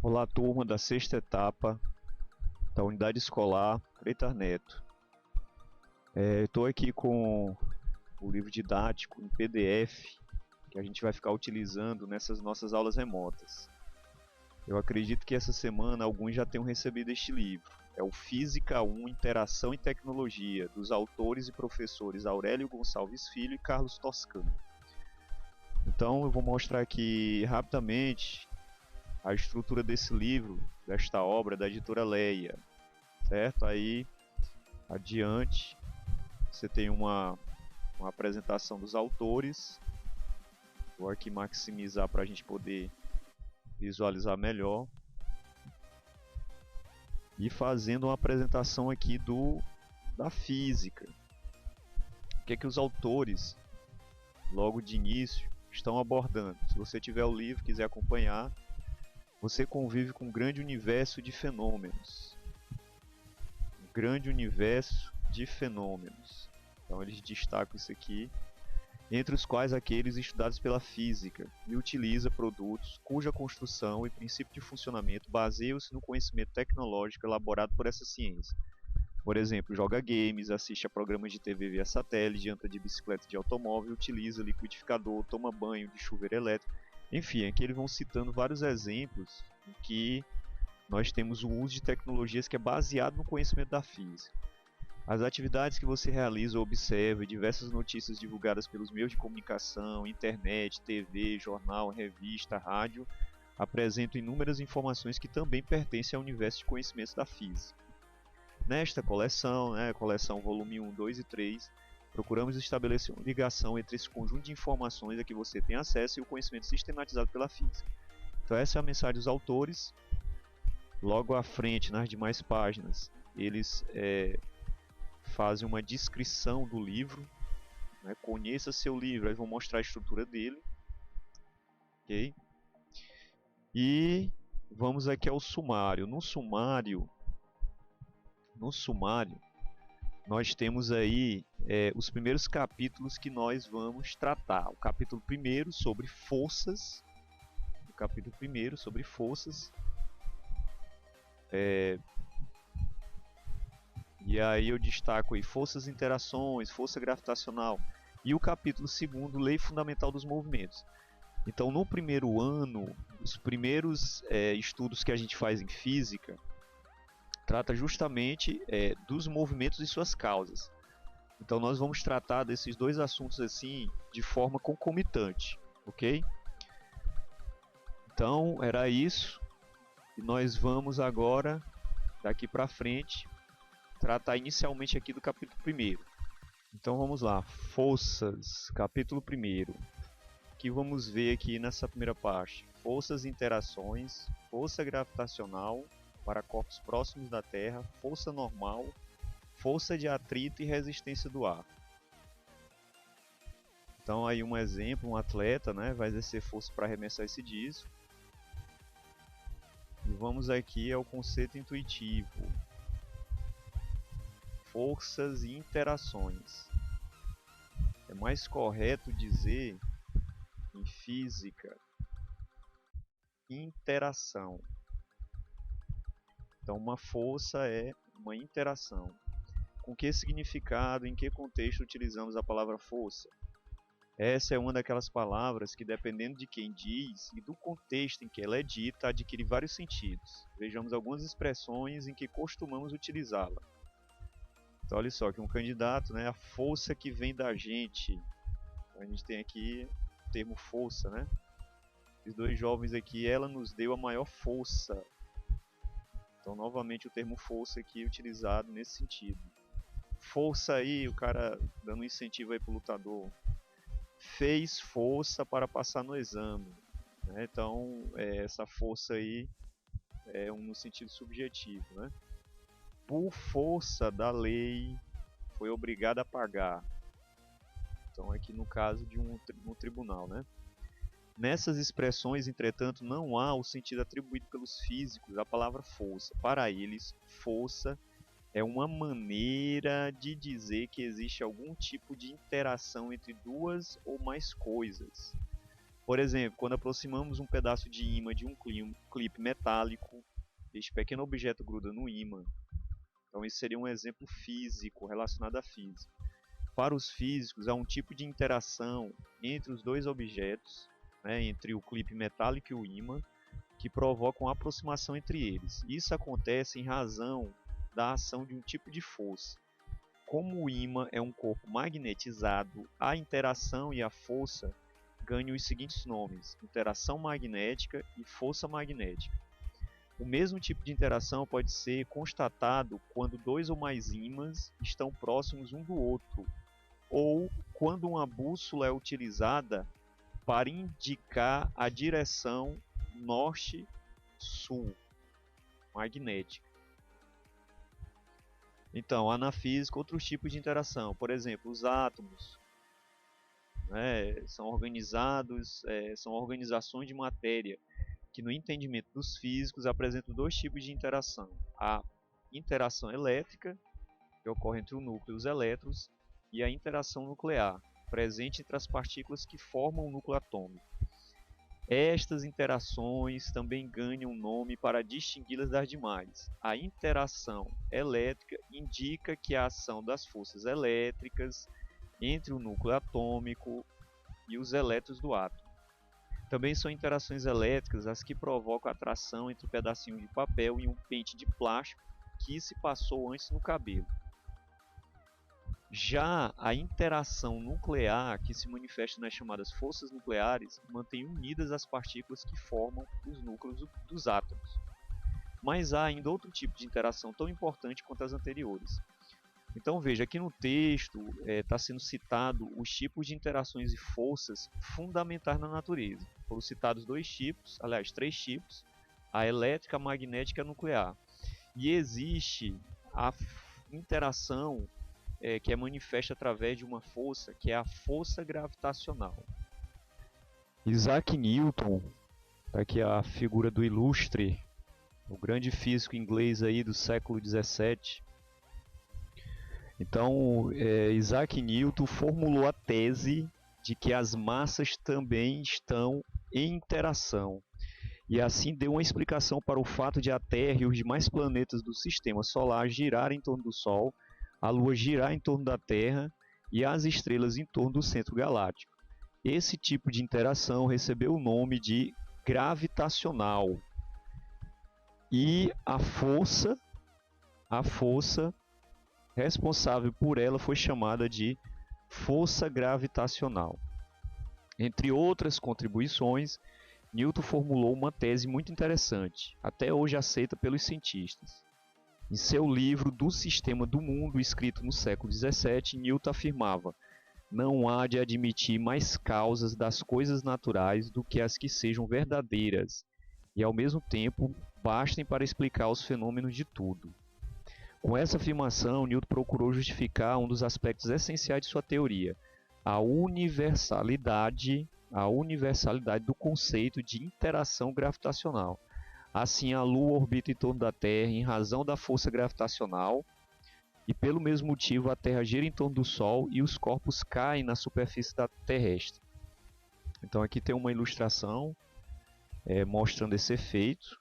Olá, turma da sexta etapa da unidade escolar Freitas Neto. Estou aqui com o livro didático em PDF que a gente vai ficar utilizando nessas nossas aulas remotas. Eu acredito que essa semana alguns já tenham recebido este livro. É o Física 1 Interação e Tecnologia, dos autores e professores Aurélio Gonçalves Filho e Carlos Toscano. Então eu vou mostrar aqui rapidamente a estrutura desse livro, desta obra da editora Leia, certo? Aí, adiante, você tem uma apresentação dos autores. Vou aqui maximizar para a gente poder visualizar melhor. E fazendo uma apresentação aqui da física. O que é que os autores, logo de início, estão abordando? Se você tiver o livro e quiser acompanhar, você convive com um grande universo de fenômenos. Um grande universo de fenômenos. Então eles destacam isso aqui, entre os quais aqueles estudados pela física, e utiliza produtos cuja construção e princípio de funcionamento baseiam-se no conhecimento tecnológico elaborado por essa ciência. Por exemplo, joga games, assiste a programas de TV via satélite, anda de bicicleta de automóvel, utiliza liquidificador, toma banho de chuveiro elétrico. Enfim, aqui eles vão citando vários exemplos em que nós temos o uso de tecnologias que é baseado no conhecimento da física. As atividades que você realiza ou observa e diversas notícias divulgadas pelos meios de comunicação, internet, TV, jornal, revista, rádio, apresentam inúmeras informações que também pertencem ao universo de conhecimentos da física. Nesta coleção, coleção volume 1, 2 e 3, procuramos estabelecer uma ligação entre esse conjunto de informações a que você tem acesso e o conhecimento sistematizado pela física. Então essa é a mensagem dos autores. Logo à frente, nas demais páginas, eles fazem uma descrição do livro, né? Conheça seu livro, aí vão mostrar a estrutura dele, ok? E vamos aqui ao sumário. No sumário, nós temos aí os primeiros capítulos que nós vamos tratar. O capítulo 1 sobre forças, e aí eu destaco aí forças, interações, força gravitacional. E o capítulo 2, lei fundamental dos movimentos. Então, no primeiro ano, os primeiros estudos que a gente faz em física trata justamente dos movimentos e suas causas. Então, nós vamos tratar desses dois assuntos assim de forma concomitante, ok? Então, era isso. E nós vamos agora, daqui para frente, tratar inicialmente aqui do capítulo 1. Então vamos lá, forças, capítulo 1. O que vamos ver aqui nessa primeira parte? Forças e interações, força gravitacional para corpos próximos da Terra, força normal, força de atrito e resistência do ar. Então aí um exemplo, um atleta, né, vai exercer força para arremessar esse disco. E vamos aqui ao conceito intuitivo. Forças e interações. É mais correto dizer, em física, interação. Então, uma força é uma interação. Com que significado, em que contexto utilizamos a palavra força? Essa é uma daquelas palavras que, dependendo de quem diz e do contexto em que ela é dita, adquire vários sentidos. Vejamos algumas expressões em que costumamos utilizá-la. Então, olha só, que um candidato, né, a força que vem da gente. Então, a gente tem aqui o termo força, né? Esses dois jovens aqui, ela nos deu a maior força. Então, novamente, o termo força aqui utilizado nesse sentido. Força aí, o cara dando um incentivo aí pro lutador. Fez força para passar no exame. Né? Então, essa força aí é no sentido subjetivo, né? Por força da lei, foi obrigado a pagar. Então, aqui no caso de um tribunal, né? Nessas expressões, entretanto, não há o sentido atribuído pelos físicos à palavra força. Para eles, força é uma maneira de dizer que existe algum tipo de interação entre duas ou mais coisas. Por exemplo, quando aproximamos um pedaço de ímã de um clipe metálico, este pequeno objeto gruda no ímã. Então esse seria um exemplo físico, relacionado à física. Para os físicos, há um tipo de interação entre os dois objetos, né, entre o clipe metálico e o ímã, que provoca uma aproximação entre eles. Isso acontece em razão da ação de um tipo de força. Como o ímã é um corpo magnetizado, a interação e a força ganham os seguintes nomes: interação magnética e força magnética. O mesmo tipo de interação pode ser constatado quando dois ou mais ímãs estão próximos um do outro, ou quando uma bússola é utilizada para indicar a direção norte-sul magnética. Então, há na física outros tipos de interação. Por exemplo, os átomos, né, são organizações de matéria que, no entendimento dos físicos, apresentam dois tipos de interação: a interação elétrica, que ocorre entre o núcleo e os elétrons, e a interação nuclear, presente entre as partículas que formam o núcleo atômico. Estas interações também ganham nome para distingui-las das demais. A interação elétrica indica que a ação das forças elétricas entre o núcleo atômico e os elétrons do átomo. Também são interações elétricas as que provocam a atração entre um pedacinho de papel e um pente de plástico que se passou antes no cabelo. Já a interação nuclear, que se manifesta nas chamadas forças nucleares, mantém unidas as partículas que formam os núcleos dos átomos. Mas há ainda outro tipo de interação tão importante quanto as anteriores. Então veja, aqui no texto está sendo citado os tipos de interações e forças fundamentais na natureza. Foram citados três tipos, a elétrica, a magnética e a nuclear. E existe a interação que é manifesta através de uma força, que é a força gravitacional. Isaac Newton, aqui a figura do ilustre, o grande físico inglês aí do século XVII. Então, Isaac Newton formulou a tese de que as massas também estão em interação. E assim deu uma explicação para o fato de a Terra e os demais planetas do Sistema Solar girarem em torno do Sol, a Lua girar em torno da Terra e as estrelas em torno do centro galáctico. Esse tipo de interação recebeu o nome de gravitacional. E a força responsável por ela foi chamada de força gravitacional. Entre outras contribuições, Newton formulou uma tese muito interessante, até hoje aceita pelos cientistas. Em seu livro Do Sistema do Mundo, escrito no século XVII, Newton afirmava: não há de admitir mais causas das coisas naturais do que as que sejam verdadeiras, e ao mesmo tempo bastem para explicar os fenômenos de tudo. Com essa afirmação, Newton procurou justificar um dos aspectos essenciais de sua teoria, a universalidade do conceito de interação gravitacional. Assim, a Lua orbita em torno da Terra em razão da força gravitacional, e pelo mesmo motivo a Terra gira em torno do Sol e os corpos caem na superfície terrestre. Então aqui tem uma ilustração mostrando esse efeito,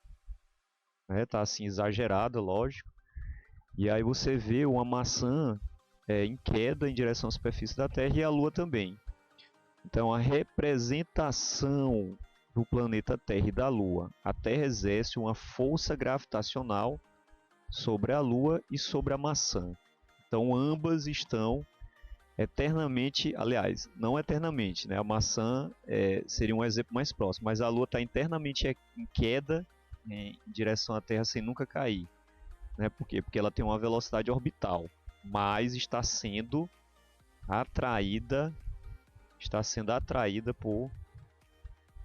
tá assim exagerada, lógico. E aí você vê uma maçã em queda em direção à superfície da Terra e a Lua também. Então a representação do planeta Terra e da Lua. A Terra exerce uma força gravitacional sobre a Lua e sobre a maçã. Então ambas estão eternamente, aliás, não eternamente, né? A maçã seria um exemplo mais próximo, mas a Lua está internamente em queda em direção à Terra sem nunca cair. Né? Por quê? Porque ela tem uma velocidade orbital, mas está sendo atraída por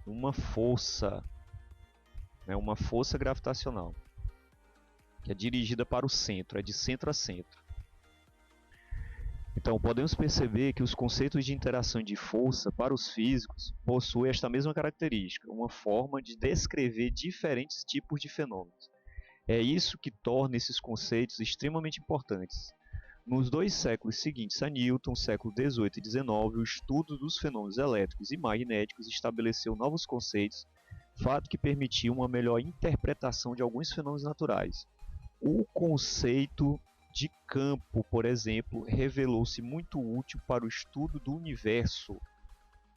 uma força, né? Uma força gravitacional, que é dirigida para o centro, é de centro a centro. Então, podemos perceber que os conceitos de interação e de força para os físicos possuem esta mesma característica, uma forma de descrever diferentes tipos de fenômenos. É isso que torna esses conceitos extremamente importantes. Nos dois séculos seguintes a Newton, século XVIII e XIX, o estudo dos fenômenos elétricos e magnéticos estabeleceu novos conceitos, fato que permitiu uma melhor interpretação de alguns fenômenos naturais. O conceito de campo, por exemplo, revelou-se muito útil para o estudo do universo,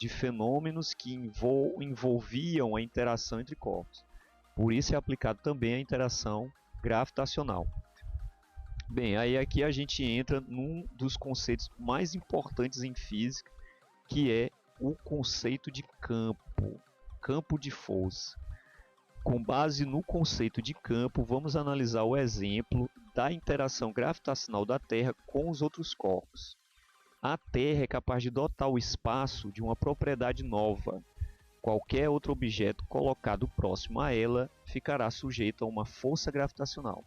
de fenômenos que envolviam a interação entre corpos. Por isso é aplicado também a interação gravitacional. Bem, aí aqui a gente entra num dos conceitos mais importantes em física, que é o conceito de campo, campo de força. Com base no conceito de campo, vamos analisar o exemplo da interação gravitacional da Terra com os outros corpos. A Terra é capaz de dotar o espaço de uma propriedade nova. Qualquer outro objeto colocado próximo a ela ficará sujeito a uma força gravitacional.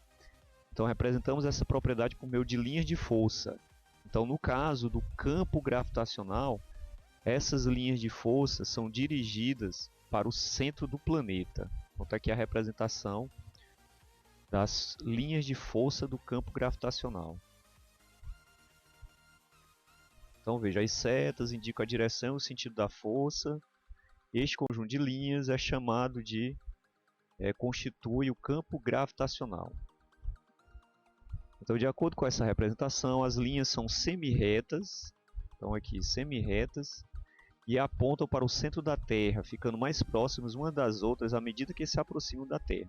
Então representamos essa propriedade por meio de linhas de força. Então no caso do campo gravitacional, essas linhas de força são dirigidas para o centro do planeta. Então está aqui a representação das linhas de força do campo gravitacional. Então veja, as setas indicam a direção e o sentido da força. Este conjunto de linhas é chamado de constitui o campo gravitacional. Então, de acordo com essa representação, as linhas são semi-retas, então aqui semi-retas, e apontam para o centro da Terra, ficando mais próximas umas das outras à medida que se aproximam da Terra.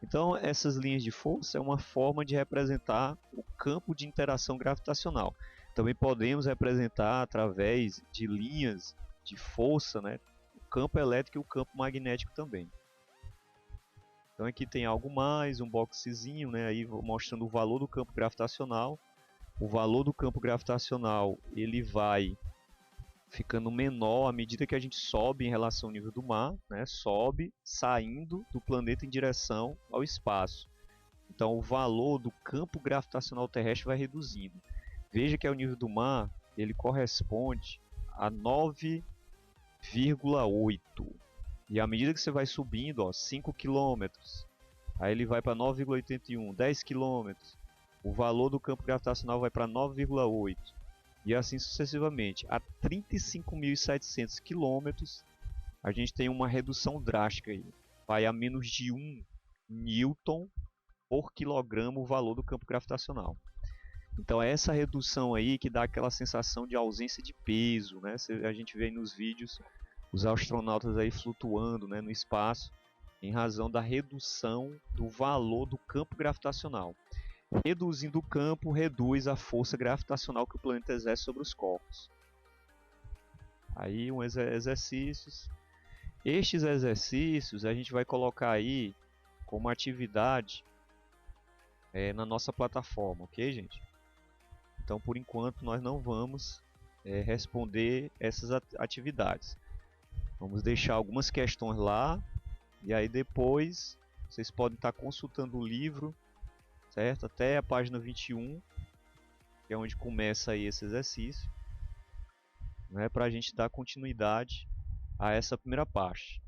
Então, essas linhas de força é uma forma de representar o campo de interação gravitacional. Também podemos representar através de linhas de força, né, o campo elétrico e o campo magnético também. Então aqui tem algo mais, um boxezinho, né, aí mostrando o valor do campo gravitacional. O valor do campo gravitacional ele vai ficando menor à medida que a gente sobe em relação ao nível do mar, né, sobe saindo do planeta em direção ao espaço. Então o valor do campo gravitacional terrestre vai reduzindo. Veja que ao nível do mar ele corresponde a 9,8. E à medida que você vai subindo, ó, 5 km, aí ele vai para 9,81, 10 km, o valor do campo gravitacional vai para 9,8, e assim sucessivamente. A 35.700 km, a gente tem uma redução drástica aí, vai a menos de 1 newton por quilograma o valor do campo gravitacional. Então é essa redução aí que dá aquela sensação de ausência de peso, né? A gente vê aí nos vídeos os astronautas aí flutuando, né, no espaço, em razão da redução do valor do campo gravitacional. Reduzindo o campo, reduz a força gravitacional que o planeta exerce sobre os corpos. Aí exercícios. Estes exercícios a gente vai colocar aí como atividade na nossa plataforma, ok, gente? Então, por enquanto, nós não vamos responder essas atividades. Vamos deixar algumas questões lá, e aí depois vocês podem estar consultando o livro, certo? Até a página 21, que é onde começa aí esse exercício, né? Para a gente dar continuidade a essa primeira parte.